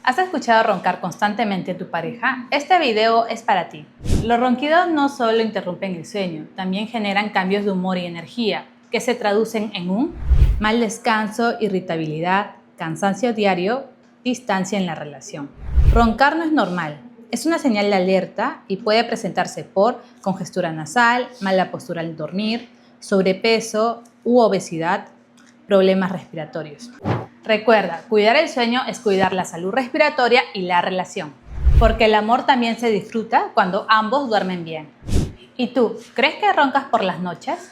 ¿Has escuchado roncar constantemente a tu pareja? Este video es para ti. Los ronquidos no solo interrumpen el sueño, también generan cambios de humor y energía, que se traducen en un mal descanso, irritabilidad, cansancio diario, distancia en la relación. Roncar no es normal, es una señal de alerta y puede presentarse por congestura nasal, mala postura al dormir, sobrepeso u obesidad, problemas respiratorios. Recuerda, cuidar el sueño es cuidar la salud respiratoria y la relación, porque el amor también se disfruta cuando ambos duermen bien. ¿Y tú, crees que roncas por las noches?